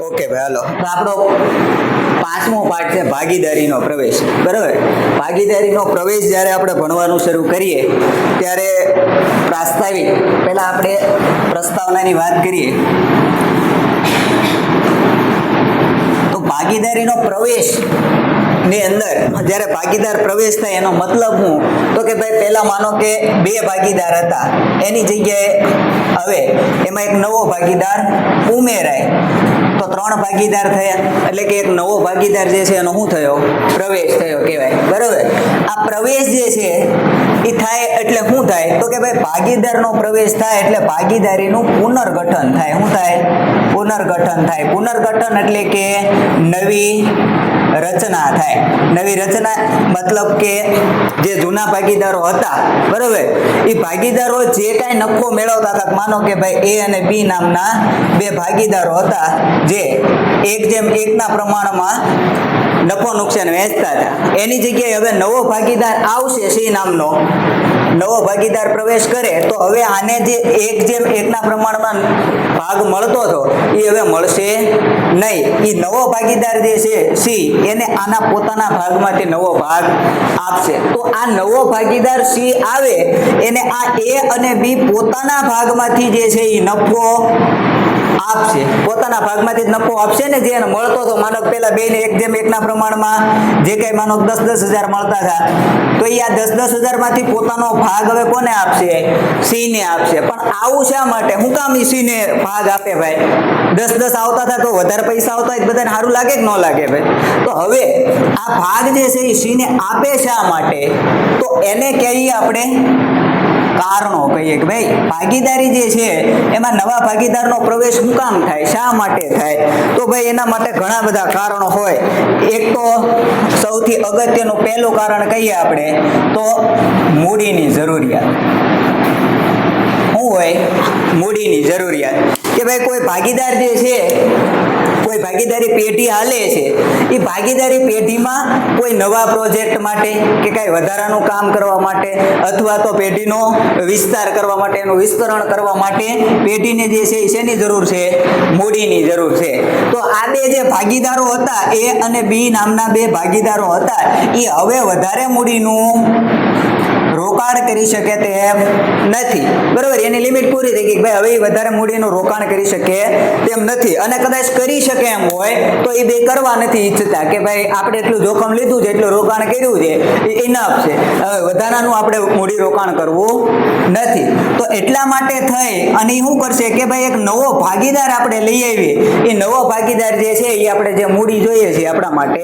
Okay ભાઈ હાલો, તો આપણો પાંચમો પાઠ છે ભાગીદારીનો પ્રવેશ. બરાબર, ભાગીદારીનો પ્રવેશ જ્યારે આપણે ભણવાનું શરૂ કરીએ ત્યારે પ્રાસ્તાવિક પહેલા આપણે પ્રસ્તાવનાની વાત કરીએ તો ભાગીદારીનો પ્રવેશ ની અંદર જ્યારે ભાગીદાર પ્રવેશ થાય એનો મતલબ શું? તો કે ભાઈ પહેલા માનો કે બે ભાગીદાર હતા, એની જગ્યાએ હવે એમાં એક નવો ભાગીદાર ઉમેરાય તો ત્રણ ભાગીદાર થયા, એટલે કે એક નવો ભાગીદાર જે છે એનો શું થયો? પ્રવેશ થયો કહેવાય. બરાબર, આ પ્રવેશ જે છે એ થાય એટલે શું થાય? તો કે ભાઈ ભાગીદારનો પ્રવેશ થાય એટલે ભાગીદારીનું પુનર્ગઠન થાય. શું થાય? પુનર્ગઠન થાય. પુનર્ગઠન એટલે કે નવી રચના થાય. નવી રચના મતલબ કે જે જૂના ભાગીદારો હતા, બરાબર, એ ભાગીદારો જે કાંઈ નફો મેળવતા હતા, માનો કે ભાઈ એ અને બી નામના બે ભાગીદારો હતા જે 1:1 પ્રમાણમાં નફો નુકસાન વહેંચતા હતા, એની જગ્યાએ હવે નવો ભાગીદાર આવશે, સી નામનો નવો ભાગીદાર પ્રવેશ કરે તો હવે આને જે 1:1 પ્રમાણમાં ભાગ મળતો હતો એ હવે મળશે નહીં. એ નવો ભાગીદાર જે છે સી એને આના પોતાના ભાગમાંથી નવો ભાગ આપશે. તો આ નવો ભાગીદાર સી આવે એને આ એ અને બી પોતાના ભાગમાંથી જે છે એ નફો આપશે. પોતાના ભાગમાંથી જ નફો આપશે ને, જે મળતો હતો. માનો પેલા બેને 1:1 પ્રમાણમાં જે કઈ માનો 10,000 મળતા હતા તો એ આ 10,000 માંથી પોતાનો ભાગ હવે કોને આપશે? સી ને આપશે. પણ આવું શા માટે? હું કામ સી ને ભાગ આપે ભાઈ? 10 આવતા હતા તો વધારે પૈસા આવતા હોય બધાને સારું લાગે કે ન લાગે ભાઈ? તો હવે આ ભાગ જે છે એ સી ને આપે શા માટે? તો એને કહીએ આપણે કારણો. કહીએ કે ભાઈ ભાગીદારી જે છે એમાં નવા ભાગીદારનો પ્રવેશ શું કામ થાય, શા માટે થાય? તો ભાઈ એના માટે ઘણા બધા કારણો હોય. એક તો સૌથી અગત્યનું પહેલું કારણ કહીએ આપણે તો મૂડીની જરૂરિયાત. શું હોય? મૂડીની જરૂરિયાત. કે ભાઈ કોઈ ભાગીદાર જે છે, કોઈ ભાગીદારી પેઢી હાલે છે, એ ભાગીદારી પેઢીમાં કોઈ નવા પ્રોજેક્ટ માટે કે કાંઈ વધારાનું કામ કરવા માટે અથવા તો પેઢીનો વિસ્તાર કરવા માટે, એનું વિસ્તરણ કરવા માટે પેઢીને જે છે શેની જરૂર છે? મૂડીની જરૂર છે. તો આ બે જે ભાગીદારો હતા, એ અને બી નામના બે ભાગીદારો હતા, એ હવે વધારે મૂડીનું રોકાણ કરી શકે તેમ નથી. બરોબર, એની લિમિટ પૂરી થઈ ગઈ. ભાઈ હવે વધારે મૂડીનું રોકાણ કરી શકે તેમ નથી, અને કદાચ કરી શકે એમ હોય તો એ બે કરવા નથી ઈચ્છતા કે ભાઈ આપણે એટલું જોખમ લીધું છે, એટલું રોકાણ કર્યું છે, એ ઇનફ છે, હવે વધારાનું આપણે મૂડી રોકાણ કરવું નથી. તો એટલા માટે થઈ અને શું કરશે કે ભાઈ એક નવો ભાગીદાર આપણે લઈ આવીએ. એ નવો ભાગીદાર જે છે એ આપણે જે મૂડી જોઈએ છે આપણા માટે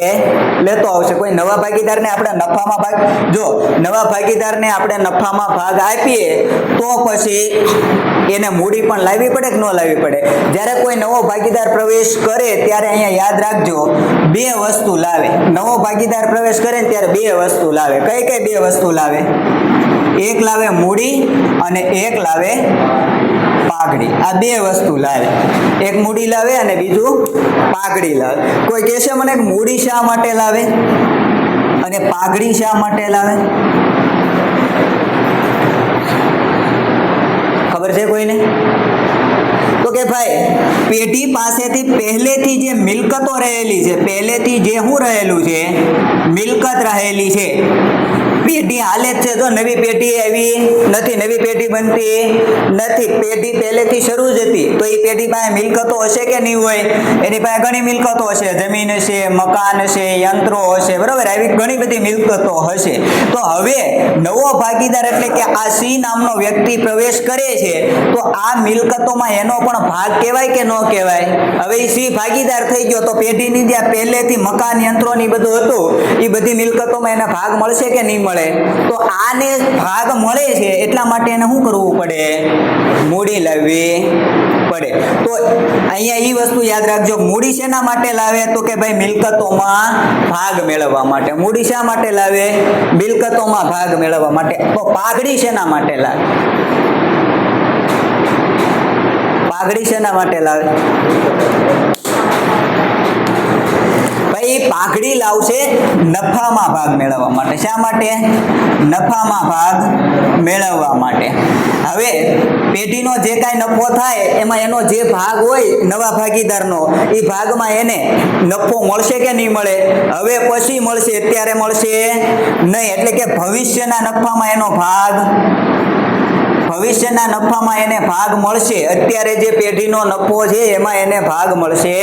લેતો આવશે. કોઈ નવા ભાગીદારને આપણે નફામાં ભાગ, જો નવા ભાગીદારને આપણે નફામાં ભાગ આપીએ તો પછી એને મૂડી પણ લાવવી પડે કે ન લાવવી પડે? જ્યારે કોઈ નવો ભાગીદાર પ્રવેશ કરે ત્યારે અહીંયા યાદ રાખજો, બે વસ્તુ લાવે. નવો ભાગીદાર પ્રવેશ કરે ને ત્યારે બે વસ્તુ લાવે. કઈ કઈ બે વસ્તુ લાવે? એક લાવે મૂડી અને એક લાવે પાઘડી. આ બે વસ્તુ લાવે. એક મૂડી લાવે અને બીજું પાઘડી લાવે. કોઈ કહેશે મને મૂડી શા માટે લાવે અને પાઘડી શા માટે લાવે? ખબર છે કોઈને? તો કે ભાઈ પેઢી પાસેથી પહેલેથી જે મિલકતો રહેલી છે, પહેલેથી જે શું રહેલું છે? મિલકત રહેલી છે. પેઢી હાલે જ છે, તો નવી પેઢી આવી નથી, નવી પેઢી બનતી નથી. પેઢી પહેલેથી શરૂ જ હતી, તો એ પેઢી પાસે મિલકતો હશે કે નહીં હોય? એની પાસે ઘણી મિલકતો હશે, જમીન હશે, મકાન હશે, યંત્રો હશે, બરાબર, આવી ઘણી બધી મિલકતો હશે. તો હવે નવો ભાગીદાર એટલે કે આ સી નામનો વ્યક્તિ પ્રવેશ કરે છે તો આ મિલકતોમાં એનો પણ ભાગ કહેવાય કે ન કહેવાય? હવે એ સી ભાગીદાર થઈ ગયો તો પેઢીની જે પહેલેથી મકાન, યંત્રો ની બધું હતું એ બધી મિલકતોમાં એને ભાગ મળશે કે નહીં મળે? તો આને ભાગ મળે છે એટલા માટે એને શું કરવું પડે? મૂડી લાવવી પડે. તો અહીંયા એ વસ્તુ યાદ રાખજો, મૂડી શેના માટે લાવે? તો કે ભાઈ મિલકતોમાં ભાગ મેળવવા માટે. મૂડી શા માટે લાવે? મિલકતોમાં ભાગ મેળવવા માટે. તો પાઘડી શેના માટે લાવે? પાઘડી શેના માટે લાવે? ભાઈ પાઘડી લાવશે નફામાં ભાગ મેળવવા માટે. શા માટે? નફામાં ભાગ મેળવવા માટે. હવે પેઢીનો જે કાંઈ નફો થાય એમાં એનો જે ભાગ હોય નવા ભાગીદારનો, એ ભાગમાં એને નફો મળશે કે નહીં મળે? હવે પછી મળશે, અત્યારે મળશે નહીં. એટલે કે ભવિષ્યના નફામાં એનો ભાગ, ભવિષ્યના નફામાં એને ભાગ મળશે. અત્યારે જે પેઢીનો નફો છે એમાં એને ભાગ મળશે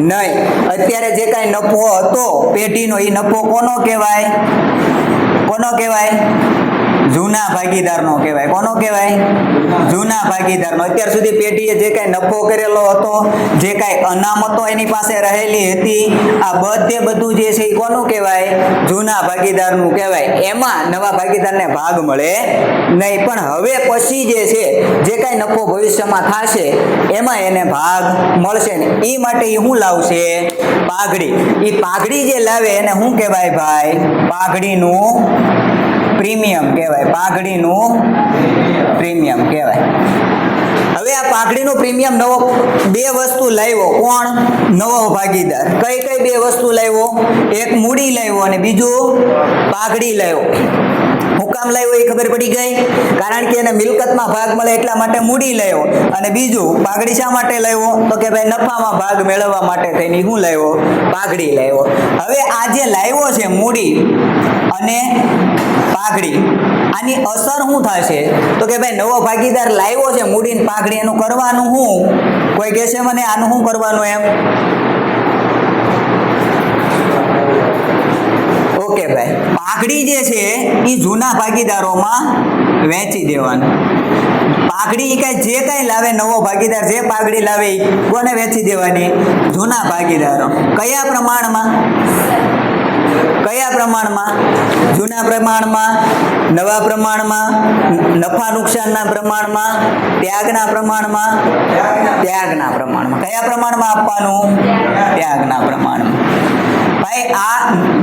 નહીં. અત્યારે જે કાંઈ નફો હતો પેઢીનો, એ નફો કોનો કહેવાય? કોનો કહેવાય? જૂના ભાગીદારનો કહેવાય. કોનો કહેવાય? જૂના ભાગીદારનો. અત્યાર સુધી પેઢીએ જે કાંઈ નફો કરેલો હતો, જે કાંઈ અનામતો એની પાસે રહેલી હતી, આ બધું જે છે એ કોનું કહેવાય? જૂના ભાગીદારનું કહેવાય. એમાં નવા ભાગીદારને ભાગ મળે નહીં. પણ હવે પછી જે છે, જે કાંઈ નફો ભવિષ્યમાં થશે એમાં એને ભાગ મળશે ને. એ માટે એ શું લાવશે? પાઘડી. એ પાઘડી જે લાવે એને શું કહેવાય ભાઈ? પાઘડીનું પ્રીમિયમ કહેવાય. પાઘડીનું પ્રીમિયમ કહેવાય. હવે આ પાઘડીનું પ્રીમિયમ નવો બે વસ્તુ લાવ્યો. કોણ? નવો ભાગીદાર. કઈ કઈ બે વસ્તુ લાવ્યો? એક મૂડી લાવ્યો અને બીજું પાઘડી લાવ્યો. હું કામ લાવ્યો એ ખબર પડી ગઈ? કારણ કે એને મિલકતમાં ભાગ મળે એટલા માટે મૂડી લાવ્યો. અને બીજું પાઘડી શા માટે લાવ્યો? તો કે ભાઈ નફામાં ભાગ મેળવવા માટે થઈને શું લાવ્યો? પાઘડી લાવ્યો. હવે આ જે લાવ્યો છે મૂડી અને પાઘડી, આની અસર શું થશે? તો કે ભાઈ નવો ભાગીદાર લાવ્યો છે મૂડી ને પાઘડી, એનું કરવાનું શું? કોઈ કહેશે મને આનું શું કરવાનું એમ? ઓકે ભાઈ, પાઘડી જે છે એ જૂના ભાગીદારોમાં વેચી દેવાનું. પાઘડી જે કાંઈ લાવે નવો ભાગીદાર, જે પાઘડી લાવે કોને વેચી દેવાની? જૂના ભાગીદારો. કયા પ્રમાણમાં? કયા પ્રમાણમાં? જૂના પ્રમાણમાં, નવા પ્રમાણમાં, નફા નુકસાનના પ્રમાણમાં, ત્યાગના પ્રમાણમાં? ત્યાગના પ્રમાણમાં. કયા પ્રમાણમાં આપવાનું? ત્યાગના પ્રમાણમાં. ભાઈ આ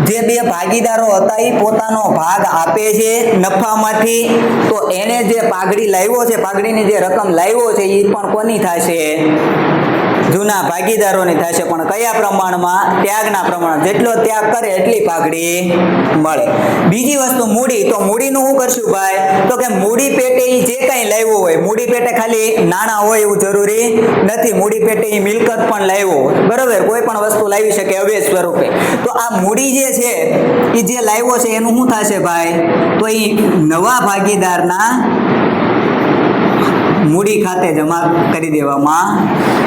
જે બે ભાગીદારો હતા એ પોતાનો ભાગ આપે છે નફામાંથી, તો એને જે પાઘડી લાવ્યો છે, પાઘડીની જે રકમ લાવ્યો છે એ પણ કોની થશે? જૂના ભાગીદારોની થશે. પણ કયા પ્રમાણમાં? ત્યાગના પ્રમાણમાં. જેટલો ત્યાગ કરે એટલી પાઘડી મળે. બીજી વસ્તુ મૂડી. તો મૂડીનું શું કરશું ભાઈ? તો કે મૂડી પેટે એ જે કાંઈ લાવ્યો હોય, મૂડી પેટે ખાલી નાણાં હોય એવું જરૂરી નથી. મૂડી પેટે એ મિલકત પણ લાવ્યો હોય, બરોબર? કોઈ પણ વસ્તુ લાવી શકે અવેજ સ્વરૂપે. તો આ મૂડી જે છે એ જે લાવ્યો છે એનું શું થશે ભાઈ? તો એ નવા ભાગીદારના મૂડી ખાતે જમા કરી દેવામાં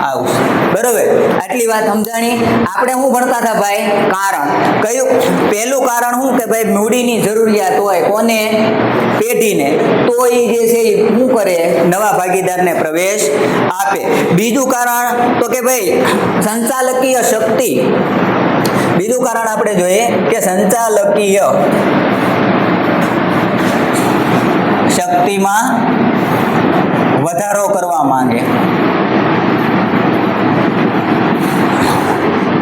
આવશે, બરોબર? આટલી વાત સમજાણી. આપણે શું ભણતા હતા ભાઈ? કારણ. કયું? પહેલું કારણ શું કે ભાઈ મૂડીની જરૂરિયાત હોય કોને? પેઢીને. તો એ જે છે એ શું કરે? નવા ભાગીદારને પ્રવેશ આપે. બીજું કારણ તો કે ભાઈ સંચાલકીય શક્તિ. બીજું કારણ આપણે જોઈએ કે સંચાલકીય શક્તિમાં વધારો કરવા માંગે.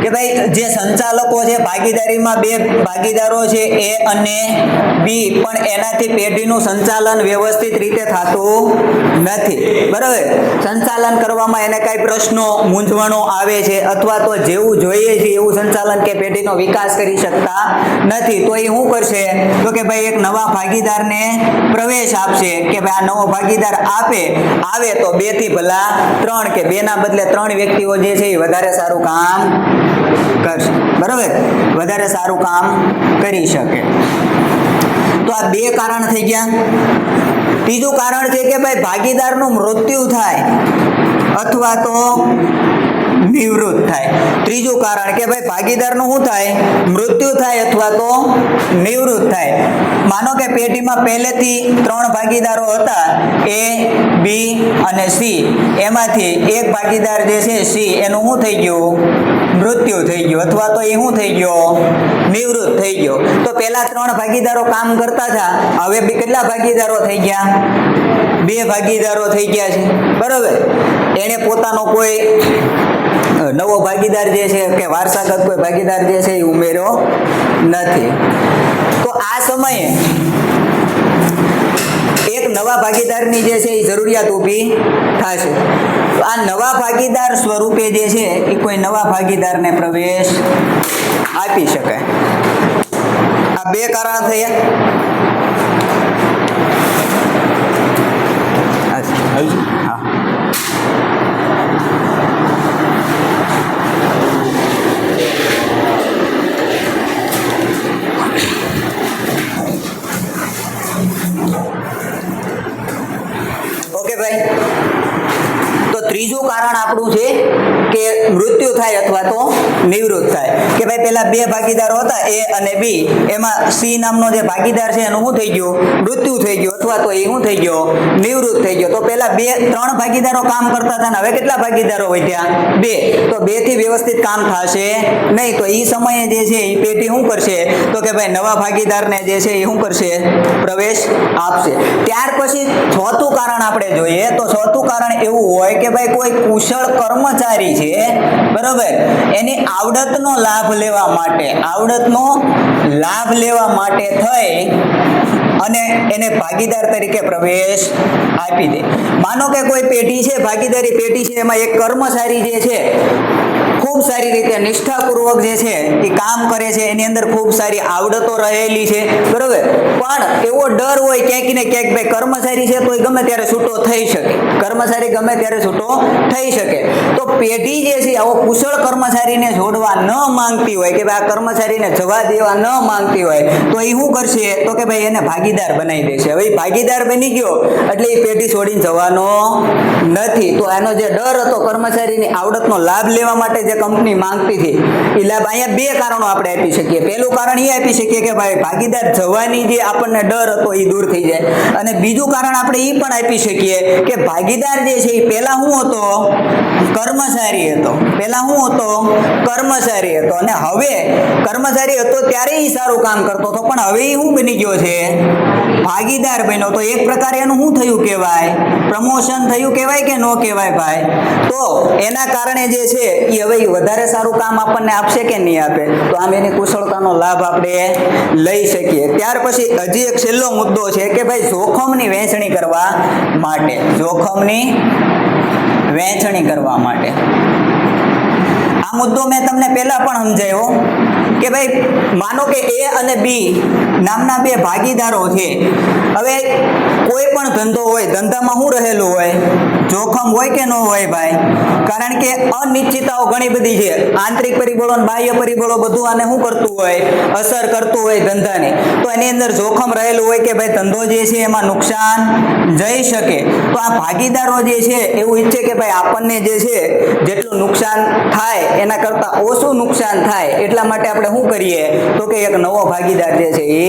કે ભાઈ જે સંચાલકો છે, ભાગીદારીમાં બે ભાગીદારો છે એ અને બી, પણ એનાથી પેઢીનું સંચાલન વ્યવસ્થિત રીતે થતું નથી, બરાબર? સંચાલન કરવામાં એને કાંઈ પ્રશ્નો, મૂંઝવણો આવે છે, અથવા તો જેવું જોઈએ છે એવું સંચાલન કે પેઢીનો વિકાસ કરી શકતા નથી. તો એ શું કરશે? તો કે ભાઈ એક નવા ભાગીદારને પ્રવેશ આપશે. કે ભાઈ આ નવો ભાગીદાર આવે તો 2 થી ભલા 3, કે 2 ના બદલે 3 વ્યક્તિઓ જે છે એ વધારે સારું કામ કરશે, બરાબર? વધારે સારું કામ કરી શકે. તો આ 2 કારણ થઈ ગયા. ત્રીજું કારણ છે કે ભાઈ ભાગીદારનું મૃત્યુ થાય અથવા તો નિવૃત્ત થાય. ત્રીજું કારણ કે ભાઈ ભાગીદારનું શું થાય? મૃત્યુ થાય અથવા તો નિવૃત્ત થાય. માનો કે પેઢીમાં પહેલેથી 3 ભાગીદારો હતા, એ, બી અને સી. એમાંથી એક ભાગીદાર જે છે સી, એનું શું થઈ ગયું? મૃત્યુ થઈ ગયું, અથવા તો એ શું થઈ ગયો? નિવૃત્ત થઈ ગયો. તો પહેલા 3 ભાગીદારો કામ કરતા હતા, હવે કેટલા ભાગીદારો થઈ ગયા? 2 ભાગીદારો થઈ ગયા છે, બરોબર? એને પોતાનો કોઈ નવો ભાગીદાર જે છે કે વારસાગત કોઈ ભાગીદાર જે છે એ ઉમેર્યો નથી. તો આ સમયે એક નવા ભાગીદારની જે છે એ જરૂરિયાત ઊભી થશે. આ નવા ભાગીદાર સ્વરૂપે જે છે એ કોઈ નવા ભાગીદારને પ્રવેશ આપી શકાય. આ બે કારણ થયા. હા, ઓકે ભાઈ. તો ત્રીજું કારણ આપણું છે કે મૃત્યુ થાય અથવા તો નિવૃત્ત થાય. કે ભાઈ પેલા બે ભાગીદારો હતા A અને B, એમાં C નામનો જે ભાગીદાર છે એનું શું થઈ ગયું? મૃત્યુ થઈ ગયું અથવા તો એ શું થઈ ગયો? નિવૃત્ત થઈ ગયો. તો પેલા ત્રણ ભાગીદારો કામ કરતા હતા ને હવે કેટલા ભાગીદારો વધ્યા? 2. તો 2 થી વ્યવસ્થિત કામ થશે નહીં. તો એ સમયે જે છે એ પેઢી શું કરશે? તો કે ભાઈ નવા ભાગીદારને જે છે એ શું કરશે? પ્રવેશ આપશે. ત્યાર પછી ચોથું કારણ આપણે જોઈએ તો ચોથું કારણ એવું હોય કે ભાઈ કોઈ કુશળ કર્મચારી છે, બરોબર, એની આવડતનો લાભ લેવા માટે થઈ અને એને ભાગીદાર તરીકે પ્રવેશ આપી દે. માનો કે કોઈ પેઢી છે, ભાગીદારી પેઢી છે, એમાં એક કર્મચારી જે છે ખૂબ સારી રીતે નિષ્ઠાપૂર્વક જે છે એ કામ કરે છે, એની અંદર ખૂબ સારી આવડતો રહેલી છે, બરોબર, પણ એવો ડર હોય ક્યાંક ને ક્યાંક ભાઈ કર્મચારી છે તો એ ગમે ત્યારે છૂટો થઈ શકે. તો પેઢી જે છે આવો કુશળ કર્મચારીને જોડવા ન માંગતી હોય કે ભાઈ આ કર્મચારીને જવા દેવા ન માંગતી હોય તો એ શું કરશે? તો કે ભાઈ એને ભાગીદાર બનાવી દેશે. હવે ભાગીદાર બની ગયો એટલે એ પેઢી છોડીને જવાનો નથી. તો એનો જે ડર હતો કર્મચારીની આવડતનો લાભ લેવા માટે જે કંપની માંગતી હતી એ લાભ, અહીંયા બે કારણો આપણે આપી શકીએ. પહેલું કારણ એ આપી શકીએ કે ભાઈ ભાગીદાર જવાની જે આપણને ડર હતો એ દૂર થઈ જાય. અને બીજું કારણ આપણે એ પણ આપી શકીએ કે ભાગીદાર જે છે એ પહેલા શું હતો? કર્મચારી હતો. અને હવે કર્મચારી હતો ત્યારે એ સારું કામ કરતો હતો, પણ હવે એ શું બની ગયો છે? ભાગીદાર બન્યો. તો એક પ્રકારે એનું શું થયું કહેવાય? પ્રમોશન થયું કહેવાય કે ન કહેવાય ભાઈ? તો એના કારણે જે છે એ હવે વધારે સારું કામ આપણને આપશે કે નહીં આપે? તો આમ એની કુશળતાનો લાભ આપણે લઈ શકીએ. ત્યાર પછી હજી એક છેલ્લો મુદ્દો છે કે ભાઈ જોખમની વહેંચણી કરવા માટે. આ મુદ્દો મેં તમને પહેલા પણ સમજાવ્યો કે ભાઈ માનો કે A અને B નામના બે ભાગીદારો છે. હવે કોઈ પણ ધંધો હોય, ધંધામાં શું રહેલું હોય? જોખમ હોય કે ન હોય ભાઈ? કારણ કે અનિશ્ચિતતાઓ ઘણી બધી છે. આંતરિક પરિબળો અને બાહ્ય પરિબળો બધું આને શું કરતું હોય? અસર કરતું હોય ધંધાને. તો એની અંદર જોખમ રહેલું હોય કે ભાઈ ધંધો જે છે એમાં નુકસાન જઈ શકે. તો આ ભાગીદારો જે છે એવું ઈચ્છે કે ભાઈ આપણને જે છે જેટલું નુકસાન થાય એના કરતાં ઓછું નુકસાન થાય એટલા માટે આપણે શું કરીએ? તો કે એક નવો ભાગીદાર જે છે એ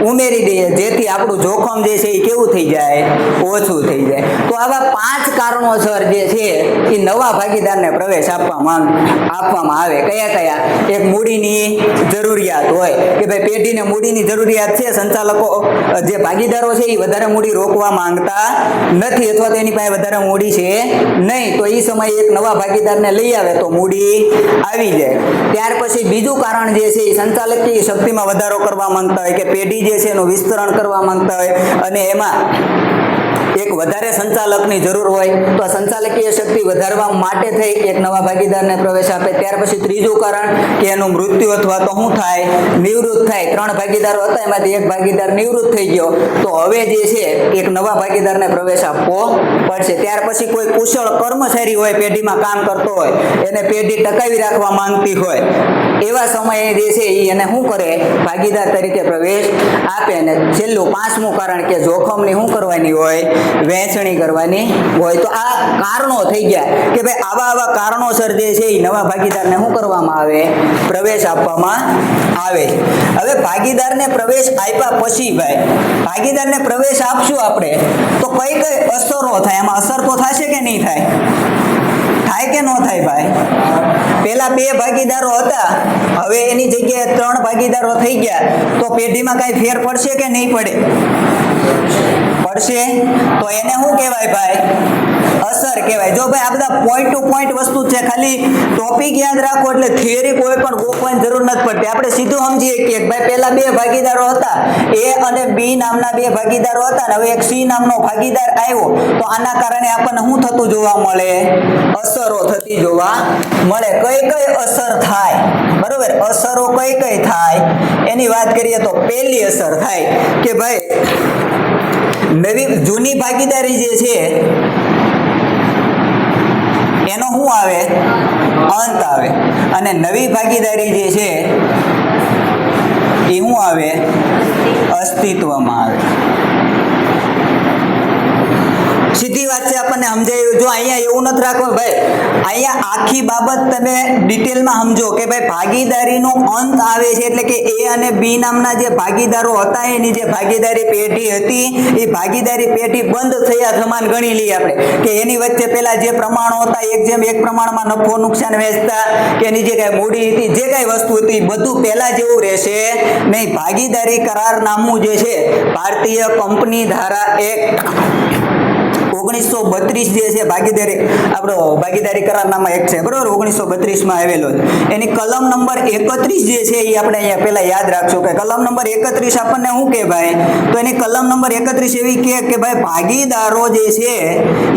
ઉમેરી દઈએ, જેથી આપણું જોખમ જે છે એ કેવું થઈ જાય? ઓછું થઈ જાય. તો આવા 5 કારણોસર જે છે એ નવા ભાગીદારને પ્રવેશ આપવામાં આવે. કયા? એક મૂડીની જરૂરિયાત હોય કે ભાઈ પેઢીને મૂડીની જરૂરિયાત છે, સંચાલકો જે ભાગીદારો છે એ વધારે મૂડી રોકવા માંગતા નથી અથવા તો એની પાસે વધારે મૂડી છે નહીં, તો એ સમયે એક નવા ભાગીદારને લઈ આવે તો મૂડી આવી જાય. ત્યાર પછી બીજું કારણ જે છે એ સંચાલકીય શક્તિમાં વધારો કરવા માંગતા હોય કે પેઢી જે છે એનું વિસ્તરણ કરવા માંગતા હોય અને એમાં એક વધારે સંચાલકની જરૂર હોય તો આ સંચાલકીય શક્તિ વધારવા માટે થઈ એક નવા ભાગીદારને પ્રવેશ આપે. ત્યાર પછી ત્રીજું કારણ કે એનું મૃત્યુ અથવા તો શું થાય? નિવૃત્ત થાય. 3 ભાગીદારો હતા એમાંથી એક ભાગીદાર નિવૃત્ત થઈ ગયો તો હવે જે છે એક નવા ભાગીદારને પ્રવેશ આપવો પડશે. ત્યાર પછી કોઈ કુશળ કર્મચારી હોય, પેઢીમાં કામ કરતો હોય, એને પેઢી ટકાવી રાખવા માંગતી હોય, એવા સમયે જે છે એને શું કરે? ભાગીદાર તરીકે પ્રવેશ આપે. અને છેલ્લું 5મું કારણ કે જોખમની શું કરવાની હોય? વહેંચણી કરવાની હોય. તો આ કારણો થઈ ગયા કે ભાઈ આવા કારણોસર જે છે એ નવા ભાગીદારને શું કરવામાં આવે? પ્રવેશ આપવામાં આવે. હવે ભાગીદારને પ્રવેશ આપ્યા પછી ભાગીદારને પ્રવેશ આપશું આપણે તો કઈ અસરો થાય? એમાં અસર તો થશે કે નહીં થાય? થાય કે ન થાય ભાઈ? પેલા 2 ભાગીદારો હતા, હવે એની જગ્યાએ 3 ભાગીદારો થઈ ગયા તો પેઢીમાં કઈ ફેર પડશે કે નહીં પડે? પડશે. તો એને શું કહેવાય ભાઈ? અસર કહેવાય. કહેવાય. જો ભાઈ આ બધા પોઈન્ટ ટુ પોઈન્ટ વસ્તુ છે, ખાલી ટોપિક યાદ રાખો એટલે થિયરી કોઈ પણ ગોખવાની જરૂર નથી પડતી. આપણે સીધું સમજીએ કે ભાઈ પહેલા બે ભાગીદારો હતા, એ અને બી નામના બે ભાગીદારો હતા, અને હવે એક સી નામનો ભાગીદાર આવ્યો, તો આના કારણે આપણને શું થતું જોવા મળે? અસરો થતી જોવા મળે. કઈ કઈ અસર થાય? બરોબર, અસરો કઈ કઈ થાય એની વાત કરીએ તો પહેલી અસર થાય કે ભાઈ નવી જૂની ભાગીદારી જે છે એનો શું આવે? અંત આવે. અને નવી ભાગીદારી જે છે એ શું આવે? અસ્તિત્વમાં આવે. સીધી વાત છે, આપણને સમજાયું. જો અહીંયા એવું નથી રાખવું ભાઈ, અહીંયા આખી બાબત તમે ડિટેલમાં સમજો કે ભાઈ ભાગીદારીનો અંત આવે છે એટલે કે એ અને બી નામના જે ભાગીદારો હતા એની જે ભાગીદારી પેઢી હતી એ ભાગીદારી પેઢી બંધ થયા સમાન ગણી લઈએ આપણે, કે એની વચ્ચે પેલા જે પ્રમાણો હતા 1:1 પ્રમાણમાં નફો નુકસાન વહેંચતા કે એની જે કાંઈ મૂડી હતી, જે કાંઈ વસ્તુ હતી બધું પહેલા જેવું રહેશે નહીં. ભાગીદારી કરારનામું જે છે ભારતીય કંપની ધારા એક્ટ 1932 જે છે ભાગીદારી કરારનામા એક છે, બરોબર, 1932 માં આવેલો છે. એની કલમ નંબર 31 જે છે એ આપણે અહીંયા પહેલા યાદ રાખશું કે કલમ નંબર 31 આપણને શું કહે ભાઈ? તો એની કલમ નંબર 31 એવી કે ભાઈ ભાગીદારો જે છે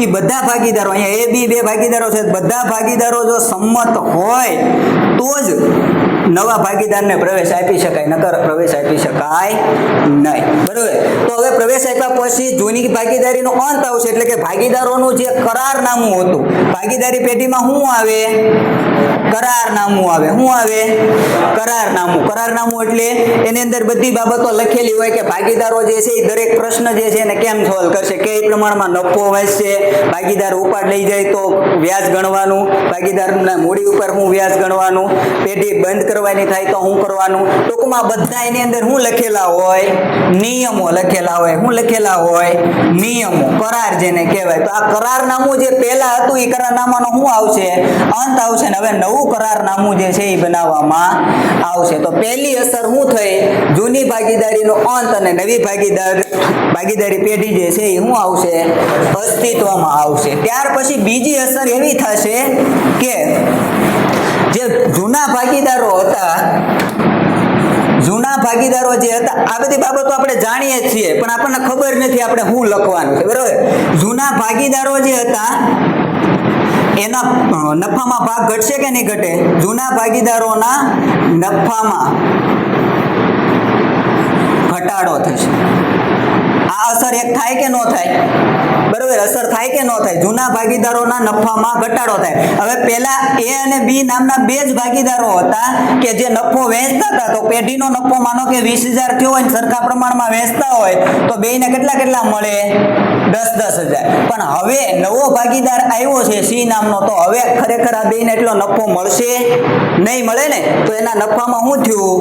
એ બધા ભાગીદારો, અહીંયા એ બી બે ભાગીદારો છે, બધા ભાગીદારો જો સંમત હોય તો જ નવા ભાગીદારને પ્રવેશ આપી શકાય, નકર પ્રવેશ આપી શકાય નહીં. બરોબર, તો હવે પ્રવેશ આપ્યા પછી જૂની ભાગીદારીનો અંત આવશે એટલે કે ભાગીદારોનું જે કરારનામું હતું, ભાગીદારી પેઢીમાં શું આવે? કરારનામું આવે. શું આવે? કરારનામું. કરારનામું એટલે એની અંદર બધી બાબતો લખેલી હોય કે ભાગીદારો જે છે એ દરેક પ્રશ્ન જે છે એને કેમ સોલ્વ કરશે, કઈ પ્રમાણમાં નફો વહેંચશે, ભાગીદાર ઉપાડ લઈ જાય તો વ્યાજ ગણવાનું, ભાગીદારના મૂડી ઉપર શું વ્યાજ ગણવાનું, પેઢી બંધ કરવાની થાય તો શું કરવાનું. ટૂંકમાં બધા એની અંદર શું લખેલા હોય? નિયમો લખેલા હોય. શું લખેલા હોય? નિયમો, કરાર જેને કહેવાય. તો આ કરારનામું જે પહેલા હતું એ કરારનામાનો શું આવશે? અંત આવશે. ને હવે નવું કરારનામું જે છે એ બનાવવામાં આવશે. તો પહેલી અસર શું થઈ? જૂની ભાગીદારીનો અંત અને નવી ભાગીદારી પેઢી જે છે એ શું આવશે? અસ્તિત્વમાં આવશે. ત્યાર પછી બીજી અસર એવી થશે કે જે જૂના ભાગીદારો હતા, જે હતા આ બધી બાબતો આપણે જાણીએ છીએ પણ આપણને ખબર નથી આપણે શું લખવાનું છે, બરોબર. જૂના ભાગીદારો જે હતા એના નફામાં ભાગ ઘટશે કે નહીં ઘટે? જૂના ભાગીદારોના નફામાં ઘટાડો થશે. આ અસર એક થાય કે ન થાય? બરોબર, અસર થાય કે ન થાય? જૂના ભાગીદારોના નફામાં ઘટાડો થાય. હવે પહેલા એ અને બી નામના બે જ ભાગીદારો હતા કે જે નફો વહેંચતા હતા, તો પેઢીનો નફો માનો કે 20,000 થયો હોય, સરખા પ્રમાણમાં વહેંચતા હોય તો બેયને કેટલા મળે? 10,000. પણ હવે નવો ભાગીદાર આવ્યો છે સી નામનો, તો હવે ખરેખર આ બેયને એટલો નફો મળશે નહીં, મળે ને. તો એના નફામાં શું થયું?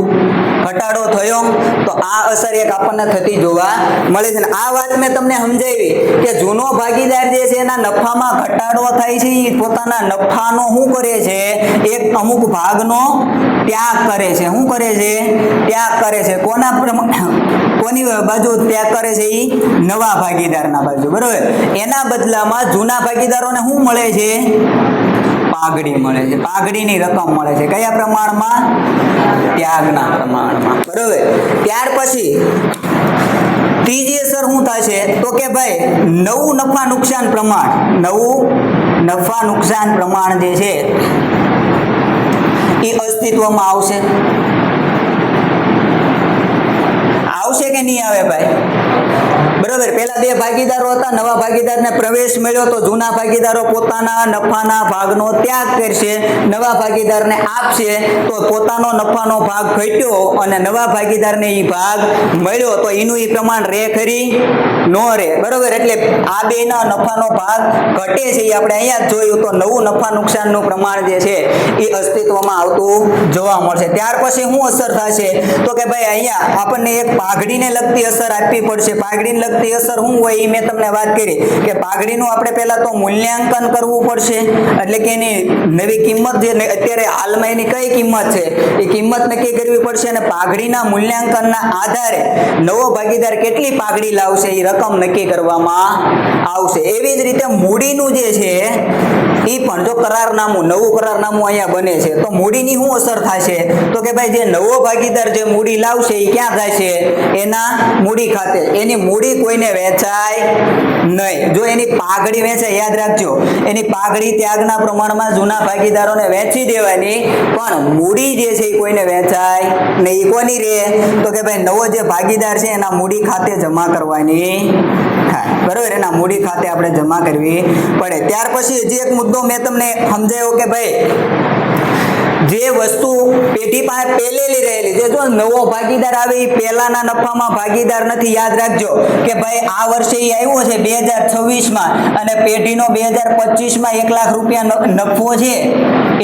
ઘટાડો થયો. તો આ અસર એક આપણને થતી જોવા મળે છે. આ વાત મેં તમને સમજાવી કે જૂનો ભાગીદાર જે છે એના નફામાં ઘટાડો થાય છે, એ પોતાના નફાનો શું કરે છે? એક અમુક ભાગનો ત્યાગ કરે છે. શું કરે છે? ત્યાગ કરે છે. કોની બાજુ ત્યાગ કરે છે? એ નવા ભાગીદારના બાજુ, બરોબર. એના બદલામાં જૂના ભાગીદારોને શું મળે છે? પાઘડી મળે છે. પાઘડીની રકમ મળે છે. કયા પ્રમાણમાં? ત્યાગના પ્રમાણમાં, બરોબર. ત્યાર પછી ત્રીજી અસર શું થશે? તો કે ભાઈ નવું નફા નુકસાન પ્રમાણ જે છે એ અસ્તિત્વમાં આવશે કે નહીં આવે ભાઈ? બરોબર, પેલા બે ભાગીદારો હતા, નવા ભાગીદારને પ્રવેશ મળ્યો તો જૂના ભાગીદારો પોતાના નફાના ભાગનો ત્યાગ કરશે, નવા ભાગીદારને આપશે તો પોતાનો નફાનો ભાગ ઘટ્યો અને નવા ભાગીદારને એ ભાગ મળ્યો તો એનું એ પ્રમાણ રે ખરી? નો રે, બરોબર. એટલે આ બેના નફાનો ભાગ ઘટે છે એ આપણે અહીંયા જ જોયું. તો નવું નફા નુકસાનનું પ્રમાણ જે છે એ અસ્તિત્વમાં આવતું જોવા મળશે. ત્યાર પછી શું અસર થશે? તો કે ભાઈ અહીંયા આપણને એક પાઘડીને લગતી અસર આપવી પડશે. પાઘડીને લગતી અસર શું હોય એ મેં તમને વાત કરી કે પાઘડીનું આપણે પહેલા તો મૂલ્યાંકન કરવું પડશે, એટલે કે એની નવી કિંમત જે અત્યારે હાલમાં એની કઈ કિંમત છે એ કિંમત નક્કી કરવી પડશે, અને પાઘડીના મૂલ્યાંકનના આધારે નવો ભાગીદાર કેટલી પાઘડી લાવશે એ રકમ નક્કી કરવામાં આવશે. એવી જ રીતે મૂડીનું જે છે એ પણ જો કરારનામું, નવું કરારનામું અહીંયા બને છે તો મૂડીની શું અસર થશે તો કે ભાઈ જે નવો ભાગીદાર જે મૂડી લાવશે એ ક્યાં થશે, એના મૂડી ખાતે. એની મૂડી કોઈને વેચાય નહીં. જો એની પાઘડી વેચાય, યાદ રાખજો, એની પાઘડી ત્યાગના પ્રમાણમાં જૂના ભાગીદારોને વેચી દેવાની, પણ મૂડી જે છે એ કોઈને વેચાય નહીં. એ કોની રે તો કે ભાઈ નવો જે ભાગીદાર છે એના મૂડી ખાતે જમા કરવાની થાય, બરોબર. એના મૂડી ખાતે આપણે જમા કરવી પડે. ત્યાર પછી હજી એક મુદ્દો મેં તમને સમજાયો કે ભાઈ જે વસ્તુ પેઢી પાસે પહેલેલી રહેલી છે, જો નવો ભાગીદાર આવે એ પહેલાના નફામાં ભાગીદાર નથી. યાદ રાખજો કે ભાઈ આ વર્ષે એ આવ્યો છે 2026માં અને પેઢીનો 2025માં 1 લાખ રૂપિયા નફો છે,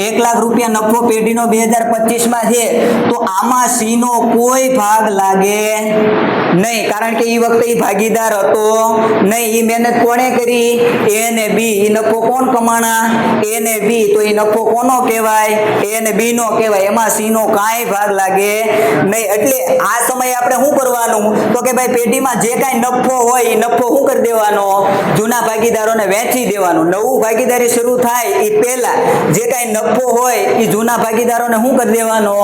1 લાખ રૂપિયા નફો પેઢીનો 2025માં છે, તો આમાં સીનો કોઈ ભાગ લાગે નહીં, કારણ કે એ વખતે એ ભાગીદાર હતો નહીં. એ મહેનત કોણે કરી? એ ને બી. એ નફો કોણ કમાણા? એ ને બી. તો એ નફો કોનો કહેવાય? એ ને બી નો કહેવાય. એમાં સી નો કાંઈ ભાગ લાગે નહીં. એટલે આ સમયે આપણે શું કરવાનું તો કે ભાઈ પેઢીમાં જે કાંઈ નફો હોય એ નફો શું કરી દેવાનો? જૂના ભાગીદારોને વેચી દેવાનું. નવું ભાગીદારી શરૂ થાય એ પહેલા જે કાંઈ નફો હોય એ જૂના ભાગીદારોને શું કરી દેવાનો?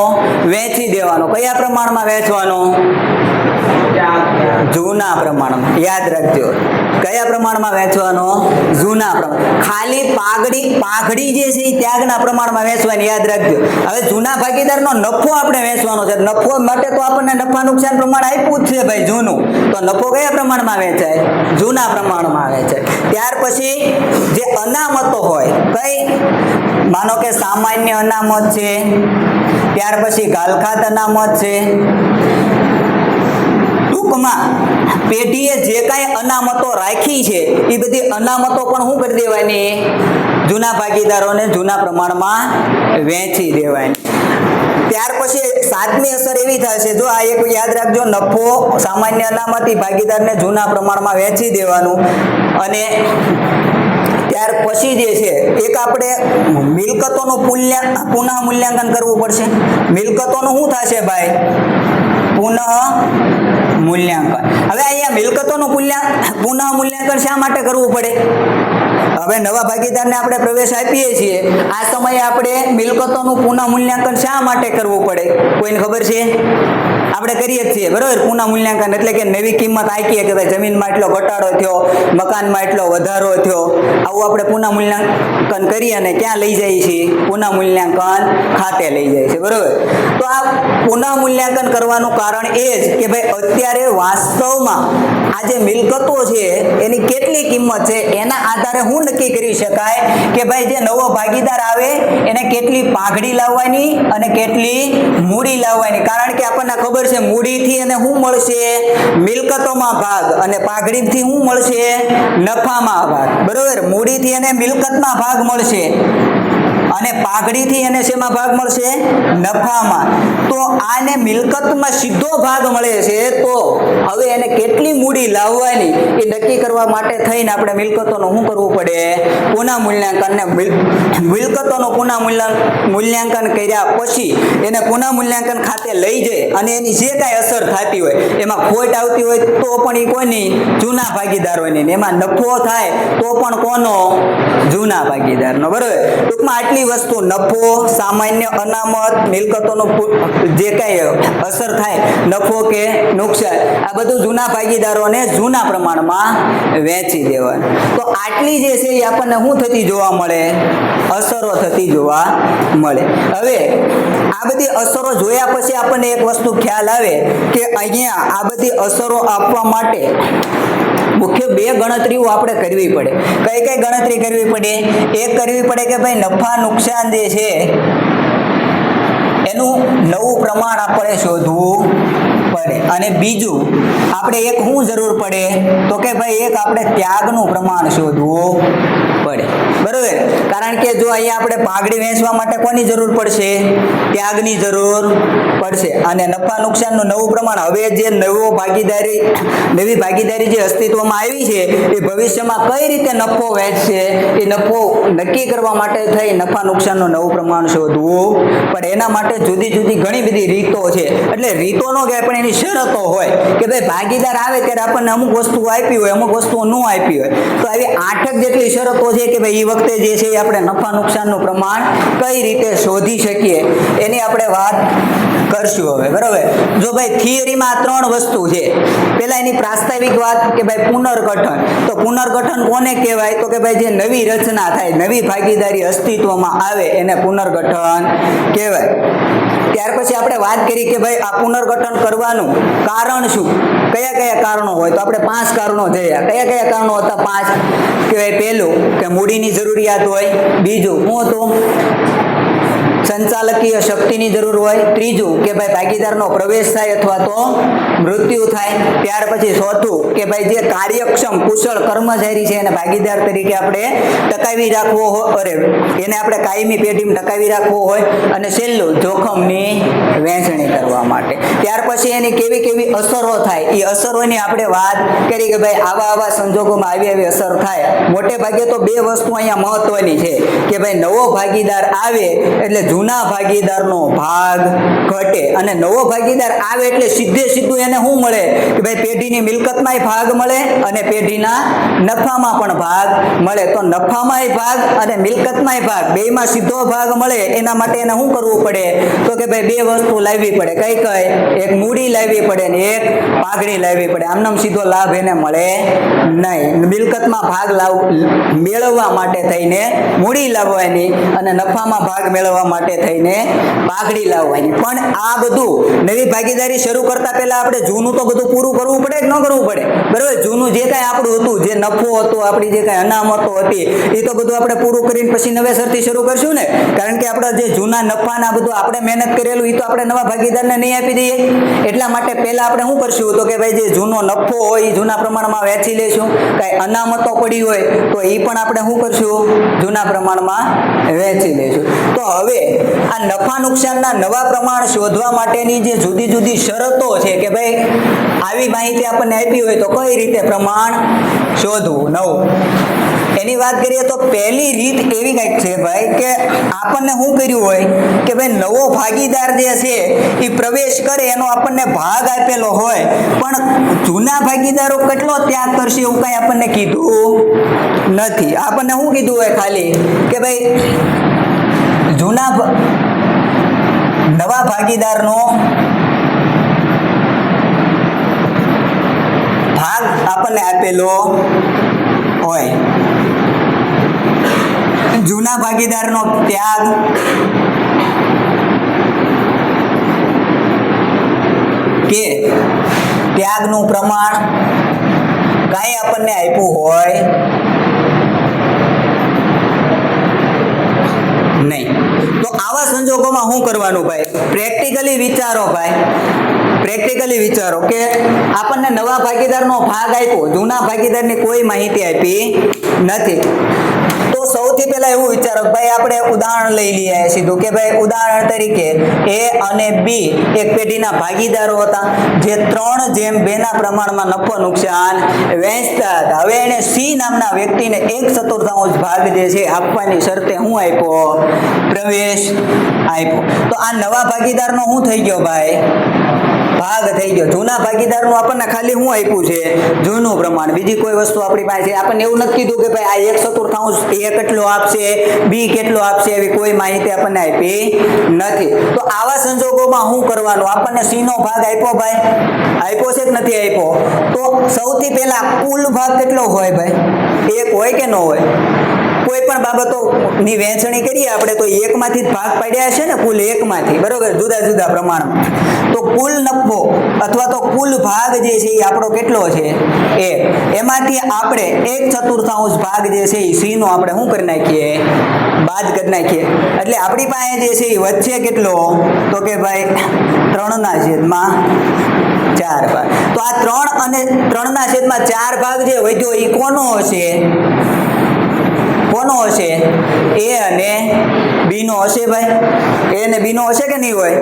વેચી દેવાનો. કયા પ્રમાણમાં વેચવાનો? જૂના પ્રમાણમાં. યાદ રાખજો, કયા પ્રમાણમાં વેચવાનો? જૂના પ્રમાણ. ખાલી પાઘડી જે છે એ ત્યાગના પ્રમાણમાં વેચવાની. યાદ રાખજો. હવે જૂના ભાગીદારનો નફો આપણે વેચવાનો છે. નફો માટે તો આપણને નફા નુકસાન પ્રમાણ આપ્યું જ છે ભાઈ જૂનું, તો નફો કયા પ્રમાણમાં વેચાય? જૂના પ્રમાણમાં વેચાય. ત્યાર પછી જે અનામતો હોય, કઈ? માનો કે સામાન્ય અનામત છે, ત્યાર પછી ગાલખાત અનામત છે. ટૂંકમાં પેઢીએ જે કાંઈ અનામતો રાખી છે એ બધી અનામતો પણ શું કરી દેવાની? જૂના ભાગીદારોને જૂના પ્રમાણમાં વેચી દેવાની. ત્યાર પછી 7મી અસર એવી થશે, જો આ એક યાદ રાખજો, નફો સામાન્ય અનામતી ભાગીદારને જૂના પ્રમાણમાં વેચી દેવાનું. અને ત્યાર પછી જે છે એક આપણે મિલકતોનું પુનઃ મૂલ્યાંકન કરવું પડશે. મિલકતોનું શું થશે ભાઈ? પુનઃ મૂલ્યાંકન. હવે અહીંયા મિલકતોનું પુનઃ મૂલ્યાંકન શા માટે કરવું પડે? હવે નવા ભાગીદારને આપણે પ્રવેશ આપીએ છીએ, આ સમયે આપણે મિલકતોનું પુનઃ મૂલ્યાંકન શા માટે કરવું પડે? કોઈને ખબર છે? આપણે કરીએ જ છીએ, બરોબર. પુનઃ મૂલ્યાંકન એટલે કે નવી કિંમત આંકીએ કે ભાઈ જમીનમાં એટલો ઘટાડો થયો, મકાનમાં એટલો વધારો થયો, આવું આપણે પુનઃ મૂલ્યાંકન કરી અને ક્યાં લઈ જઈએ છીએ? પુનઃ મૂલ્યાંકન ખાતે લઈ જાય છે, બરોબર. તો આ પુનઃ મૂલ્યાંકન કરવાનું કારણ એ જ કે ભાઈ અત્યારે વાસ્તવમાં આ જે મિલકતો છે એની કેટલી કિંમત છે એના આધારે હું નક્કી કરી શકાય કે ભાઈ જે નવો ભાગીદાર આવે એને કેટલી પાઘડી લાવવાની અને કેટલી મૂડી લાવવાની. કારણ કે આપણને ખબર છે મૂડીથી એને શું મળશે? મિલકતોમાં ભાગ, અને પાઘડીથી શું મળશે? નફામાં ભાગ, બરોબર. મૂડીથી એને મિલકતમાં ભાગ મળશે અને પાઘડીથી એને શેમાં ભાગ મળશે? નફામાં. તો આને મિલકતમાં સીધો ભાગ મળે છે, તો હવે એને કેટલી મૂડી લાવવાની એ નક્કી કરવા માટે થઈને આપણે મિલકતોનું શું કરવું પડે? પુનઃ મૂલ્યાંકન. ને મિલકતોનું પુનઃ મૂલ્યાંકન કર્યા પછી એને પુનઃ મૂલ્યાંકન ખાતે લઈ જાય અને એની જે કાંઈ અસર થતી હોય, એમાં ખોટ આવતી હોય તો પણ એ કોની? જૂના ભાગીદારોની. એમાં નફો થાય તો પણ કોનો? જૂના ભાગીદારનો, બરોબર. ટૂંકમાં આટલી વસ્તુ, નફો, સામાન્ય અનામત, મિલકતોનું જે કાંઈ અસર થાય, નફો કે નુકસાન, આ બધું જૂના ભાગીદારોને જૂના પ્રમાણમાં વેચી દેવાનું. તો આટલી જે છે એ આપણને શું થતી જોવા મળે? અસરો થતી જોવા મળે. હવે આ બધી અસરો જોયા પછી આપણને એક વસ્તુ ખ્યાલ આવે કે અહીંયા આ બધી અસરો આપવા માટે મુખ્ય 2 ગણતરીઓ આપણે કરવી પડે. કઈ કઈ ગણતરી કરવી પડે? એક કરવી પડે કે ભાઈ નફા નુકસાન જે છે એનું નવું પ્રમાણ આપણે શોધવું પડે. અને બીજું આપણે એક શું જરૂર પડે તો કે ભાઈ એક આપણે ત્યાગનું પ્રમાણ શોધવું પડે, બરોબર. કારણ કે જો અહીંયા આપણે પાઘડી વહેંચવા માટે કોની જરૂર પડશે? ત્યાગની જરૂર પડશે. અને નફા નુકસાનનું નવું પ્રમાણ, હવે જે નવી ભાગીદારી જે અસ્તિત્વમાં આવી છે એ ભવિષ્યમાં કઈ રીતે નફો વહેંચશે એ નફો નક્કી કરવા માટે થઈ નફા નુકસાનનું નવું પ્રમાણ શોધવું પડે. એના માટે જુદી જુદી ઘણી બધી રીતો છે. એટલે રીતો નો કહેવાય પણ એની શરતો હોય કે ભાઈ ભાગીદાર આવે ત્યારે આપણને અમુક વસ્તુ આપી હોય, અમુક વસ્તુઓ ન આપી હોય, તો આવી 8 જેટલી શરતો છે કે ભાઈ એ વખતે જે છે એ આપણે નફા નુકસાનનું પ્રમાણ કઈ રીતે શોધી શકીએ એની આપણે વાત કરશું હવે, બરોબર. જો ભાઈ થિયરીમાં 3 વસ્તુ છે. પેલા એની પ્રાસ્તાવિક વાત કે ભાઈ પુનર્ગઠન. તો પુનર્ગઠન કોને કહેવાય? તો કે ભાઈ જે નવી રચના થાય, નવી ભાગીદારી અસ્તિત્વમાં આવે એને પુનર્ગઠન કહેવાય. ત્યાર પછી આપણે વાત કરી કે ભાઈ આ પુનર્ગઠન કરવાનું કારણ શું, કયા કયા કારણો હોય? તો આપણે 5 કારણો જોયા. કયા કયા કારણો હતા? 5 કે ભાઈ પહેલું કે મૂડીની જરૂરિયાત હોય, બીજું શું હતું? સંચાલકીય શક્તિની જરૂર હોય, ત્રીજું કે ભાઈ ભાગીદારનો પ્રવેશ થાય અથવા તો મૃત્યુ થાય, ત્યાર પછી ચોથું કે ભાઈ જે કાર્યક્ષમ કુશળ કર્મચારી છે એને ભાગીદાર તરીકે આપણે ટકાવી રાખવો હોય, એને આપણે કાયમી પેઢીમાં ટકાવી રાખવો હોય, અને છેલ્લું જોખમની વહેંચણી કરવા માટે. ત્યાર પછી એની કેવી કેવી અસરો થાય એ અસરોની આપણે વાત કરી કે ભાઈ આવા સંજોગોમાં આવી અસર થાય. મોટે ભાગે તો 2 વસ્તુ અહીંયા મહત્વની છે કે ભાઈ નવો ભાગીદાર આવે એટલે જૂના ભાગીદારનો ભાગ ઘટે, અને નવો ભાગીદાર આવે એટલે સીધું એને શું મળે કે ભાઈ પેઢીની મિલકતમાંય ભાગ મળે અને પેઢીના નફામાં પણ ભાગ મળે. તો નફામાંય ભાગ અને મિલકતમાંય ભાગ, બેયમાં સીધો ભાગ મળે એના માટે એને શું કરવું પડે? તો કે ભાઈ 2 વસ્તુ લાવવી પડે. કઈ? એક મૂડી લાવવી પડે ને એક પાઘડી લાવવી પડે. આમનામ સીધો લાભ એને મળે નહીં. મિલકતમાં ભાગ મેળવવા માટે થઈને મૂડી લાવવાની અને નફામાં ભાગ મેળવવા માટે થઈને પાઘડી લાવવાની. પણ આ બધું નવી ભાગીદારી શરૂ કરતા પહેલા આપણે જૂનું તો બધું પૂરું કરવું પડે કે ન કરવું પડે? બરાબર. જૂનું જે કાંઈ આપણું હતું, જે નફો હતો, આપણી જે કાંઈ અનામતો હતી એ તો બધું આપણે પૂરું કરીને પછી નવેસરથી શરૂ કરશું ને. કારણ કે આપણા જે જૂના નફાના બધું આપણે મહેનત કરેલું એ તો આપણે નવા ભાગીદારને નહીં આપી દઈએ. એટલા માટે પહેલા આપણે શું કરશું? તો કે ભાઈ જે જૂનો નફો હોય એ જૂના પ્રમાણમાં વેચી લેશું. કાંઈ અનામતો પડી હોય તો એ પણ આપણે શું કરશું? જૂના પ્રમાણમાં વેચી લેશું. તો હવે આ નફા નુકસાનના નવા પ્રમાણ શોધવા માટેની જે જુદી જુદી શરતો છે કે ભાઈ આવી માહિતી આપણને આપી હોય તો કઈ રીતે પ્રમાણ શોધવું નવું, એની વાત કરીએ તો પહેલી રીત એવી કંઈક છે ભાઈ કે આપણને શું કર્યું હોય કે ભાઈ નવો ભાગીદાર જે છે એ પ્રવેશ કરે એનો આપણને ભાગ આપેલો હોય, પણ જૂના ભાગીદારો કેટલો ત્યાગ કરશે એવું કંઈ આપણને કીધું નથી. આપણને શું કીધું હોય ખાલી કે ભાઈ નવા ભાગીદારનો ભાગ આપણને આપેલો હોય, જૂના ભાગીદારનો ત્યાગ કે ત્યાગનું પ્રમાણ કાંઈ આપણને આપ્યું હોય નહીં. તો આવા સંજોગોમાં શું કરવાનું ભાઈ? પ્રેક્ટિકલી વિચારો ભાઈ, પ્રેક્ટિકલી વિચારો કે આપણને નવા ભાગીદારનો ભાગ આપ્યો, જૂના ભાગીદારની કોઈ માહિતી આપી નથી. તો સૌથી પહેલા એવું વિચારો ભાઈ, આપણે ઉદાહરણ લઈ લઈએ સીધું કે ભાઈ ઉદાહરણ તરીકે A અને B એક પેઢીના ભાગીદારો હતા જે 3:2 ના પ્રમાણમાં નફો નુકસાન વહેંચતા હતા. હવે એને C નામના વ્યક્તિને 1/4 ભાગ જે છે આપવાની શરતે શું આપ્યો? પ્રવેશ આપ્યો. તો આ નવા ભાગીદારનો શું થઈ ગયો ભાઈ? ભાગ થઈ ગયો. જૂના ભાગીદારનું આપણને ખાલી શું આપ્યું છે? જૂનું પ્રમાણ, બીજી કોઈ વસ્તુ આપણી પાસે આપણને એવું નથી કીધું કે ભાઈ આ 1/4 A કેટલો આપશે, B કેટલો આપશે, એવી કોઈ માહિતી આપણને આપી નથી. તો આવા સંજોગોમાં શું કરવાનું? આપણને C નો ભાગ આપ્યો ભાઈ, આપ્યો છે કે નથી આપ્યો? તો સૌથી પહેલા કુલ ભાગ કેટલો હોય ભાઈ? 1 હોય કે ન હોય? કોઈ પણ બાબતોની વહેંચણી કરીએ આપણે તો એકમાંથી જ ભાગ પાડ્યા છે ને, કુલ એકમાંથી, બરોબર, જુદા જુદા પ્રમાણમાં. તો કુલ નફો અથવા તો કુલ ભાગ જે છે એ આપણો કેટલો છે? 1. એમાંથી આપણે 1/4 ભાગ જે છે એ C નો આપણે શું કરી નાખીએ? બાદ કરી નાખીએ. એટલે આપણી પાસે જે છે એ વચ્ચે કેટલો? તો કે ભાઈ 3/4 ભાગ. તો આ 3 અને 3/4 ભાગ જે વધ્યો એ કોનો હશે? કોનો હશે? એ અને બી નો હશે ભાઈ. એ અને બી નો હશે કે નહીં હોય?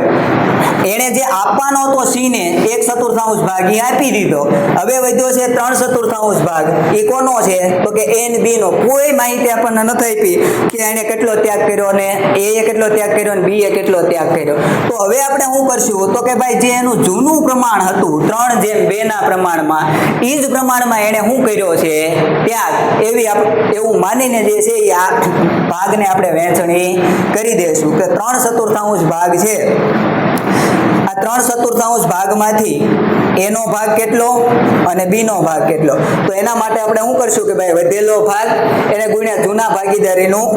એણે જે આપવાનો હતો સી ને 1/4 ભાગ એ આપી દીધો. હવે વધ્યો છે 3/4 ભાગ. એ કોનો છે? તો કે એ અને બી નો. કોઈ માહિતી આપણને નથી આપી કે એણે કેટલો ત્યાગ કર્યો અને એ કેટલો ત્યાગ કર્યો અને બી એ કેટલો ત્યાગ કર્યો. તો હવે આપણે શું કરશું? તો કે ભાઈ જે એનું જૂનું પ્રમાણ હતું 3:2 ના પ્રમાણમાં, એ જ પ્રમાણમાં એણે શું કર્યો છે? ત્યાગ. એવું માનીને જે છે એ આ ભાગને આપણે વહેંચણી કરી દઈશું કે 3/4 ભાગ છે. આ 3/4 ભાગમાંથી એનો ભાગ કેટલો અને બી નો ભાગ કેટલો? તો એના માટે આપણે શું કરશું કે ભાઈ વધેલો ભાગ એને ગુણ્યા જૂના ભાગીદારીનું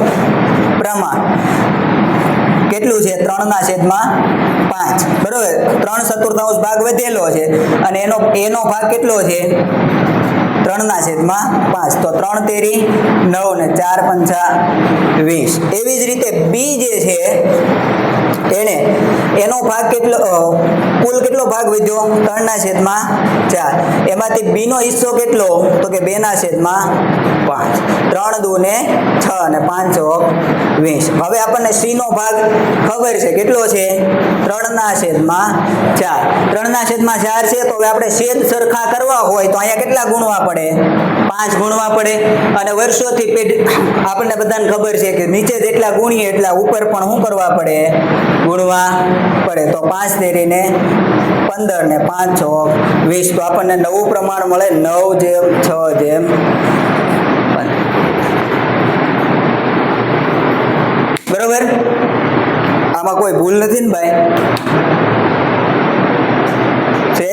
પ્રમાણ કેટલું છે? 3/5. બરોબર. 3/4 ભાગ વધેલો છે અને એનો ભાગ કેટલો છે? 3/5. તો 3 તેરી 9 ને 4 પંચા 20. એવી જ રીતે બી જે છે એનો ભાગ કેટલો, કુલ કેટલો ભાગ વધ્યો? 3/4. એમાંથી બી નો હિસ્સો કેટલો? તો કે 2/5. 3 દુ ને 6 અને 5 ચોક 20. હવે આપણને સી નો ભાગ ખબર છે કેટલો છે? 3/4. 3/4 છે. તો હવે આપણે છેદ સરખા કરવા હોય તો અહીંયા કેટલા ગુણવા પડે? 5 ગુણવા પડે. અને વર્ષોથી આપણને બધાને ખબર છે કે નીચે જેટલા ગુણીએ એટલા ઉપર પણ શું કરવા પડે? ગુણવા પડે. તો 5 તેરીને 15 ને 5 ચોક 20. તો આપણને નવું પ્રમાણ મળે 9/6/15. બરોબર. આમાં કોઈ ભૂલ નથી ને ભાઈ? છે?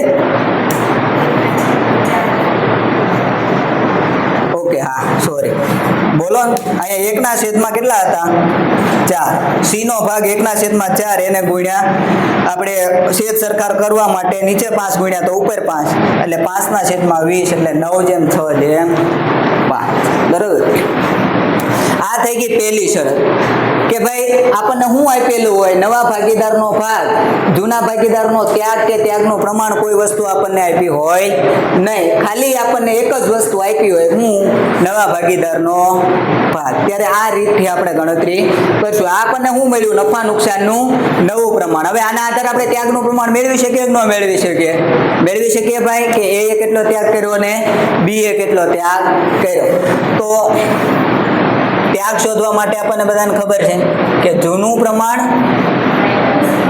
ઓકે, હા, સોરી. બોલો. અહીંયા 1/4 કેટલા હતા? 4. સી નો ભાગ 1/4 એને ગુણ્યા આપણે છેદ સરકાર કરવા માટે નીચે 5 ગુણ્યા તો ઉપર 5 એટલે 5/20 એટલે 9/6/5. બરોબર. આ થઈ ગઈ પહેલી શરત કે ભાઈ આપણને શું આપેલું હોય? નવા ભાગીદારનો ભાગ, જૂના ભાગીદારનો ત્યાગ કે ત્યાગનું પ્રમાણ કોઈ વસ્તુ આપણને આપી હોય નહીં. ખાલી આપણને એક જ વસ્તુ આપી હોય, હું નવા ભાગીદારનો ભાગ. ત્યારે આ રીતથી આપણે ગણતરી કરશું. આપણને શું મળ્યું? નફા નુકસાનનું નવું પ્રમાણ. હવે આના આધારે આપણે ત્યાગનું પ્રમાણ મેળવી શકીએ કે ન મેળવી શકીએ? મેળવી શકીએ ભાઈ કે એ કેટલો ત્યાગ કર્યો અને બી એ કેટલો ત્યાગ કર્યો. તો ત્યાગ શોધવા માટે આપણને બધાને ખબર છે કે જૂનું પ્રમાણ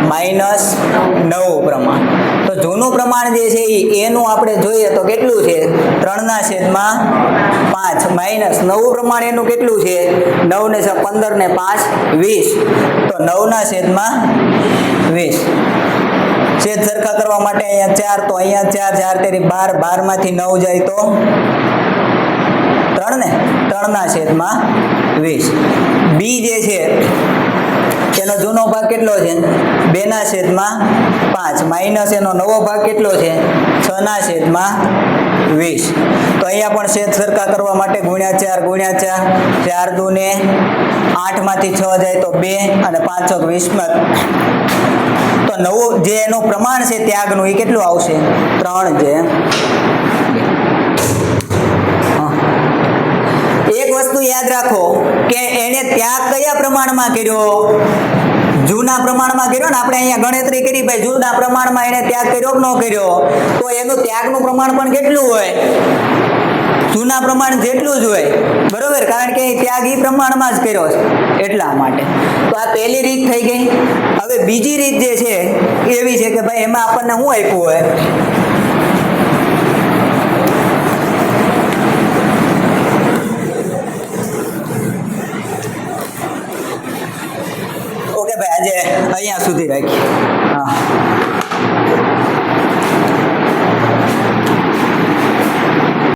માઇનસ નવું પ્રમાણ. તો જૂનું પ્રમાણ જે છે એનું આપણે જોઈએ તો કેટલું છે? 3/5 માઇનસ નવું પ્રમાણ એનું કેટલું છે? 9 ને 6 15 ને 5 20. તો 9/20. છેદ સરખા કરવા માટે અહીંયા 4, તો અહીંયા 4 4 તેરી 12. 12 માંથી 9 જાય તો 3 ને 3/20. બી જે છે એનો જૂનો ભાગ કેટલો છે? 2/5 માઇનસ એનો નવો ભાગ કેટલો છે? 6/20. તો અહીંયા પણ છેદ સરખા કરવા માટે ગુણ્યા 4 4 દુ ને 8 માંથી 6 જાય તો 2 અને 5 ચોક 20. તો નવું જે એનું પ્રમાણ છે ત્યાગનું એ કેટલું આવશે? 3/2. એક વસ્તુ યાદ રાખો કે એને ત્યાગ કયા પ્રમાણમાં કર્યો? જૂના પ્રમાણમાં કર્યો ને. આપણે અહીંયા ગણતરી કરી ભાઈ જૂના પ્રમાણમાં એને ત્યાગ કર્યો કે ન કર્યો? તો એનું ત્યાગનું પ્રમાણ પણ કેટલું હોય? જૂના પ્રમાણ જેટલું જ હોય. બરોબર. કારણ કે ત્યાગ એ પ્રમાણમાં જ કર્યો છે એટલા માટે. તો આ પહેલી રીત થઈ ગઈ. હવે બીજી રીત જે છે એવી છે કે ભાઈ એમાં આપણને શું આપ્યું હોય? ઓકે ભાઈ, આજે અહીંયા સુધી રાખીએ. હા.